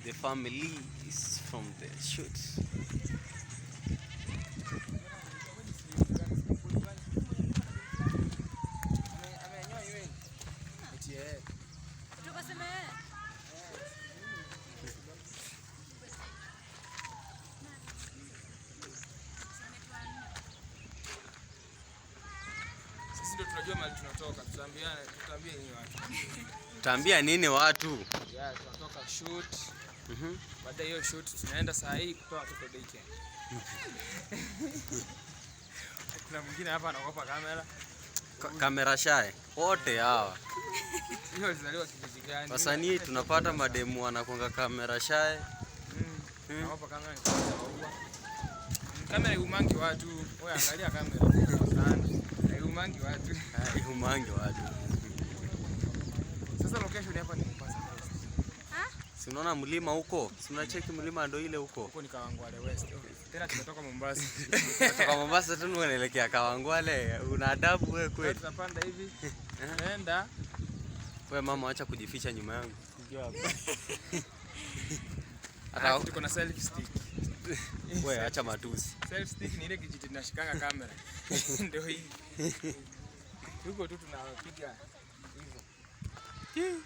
The family is from the shoot. Sisi ndio tunajua mahali tunatoka. Tutaambia nini watu? Tutaambia nini watu? Yeah, tunatoka shoot. Baada hiyo shoot tunaenda saa hii kutoa watoto daycare. Kuna mwingine hapa anaogopa kamera. Kamera shy. Wote hawa. Hiyo alizaliwa kijiji gani? Wasanii tunapata mademu wanakonga kamera shy. Anaogopa kamera. Kamera iumangi watu. Wewe angalia kamera sana. Iumangi watu. Iumangi watu. Sasa location hapa ni Mombasa. Si unaona mlima huko? Si unacheki mlima ndio ile huko? Huko ni Kawangwale West. Tena tumetoka Mombasa. Kutoka Mombasa tu unaelekea Kawangwale. Una adabu wewe kweli? Tunapanda hivi. Nenda. Wewe mama acha kujificha nyuma yangu. Njoo hapa. Hata tuko na selfie stick. Wewe acha matusi. Selfie stick ni ile kijiti tunashikanga kamera. Ndio hii. Huko tu tunapiga hivyo.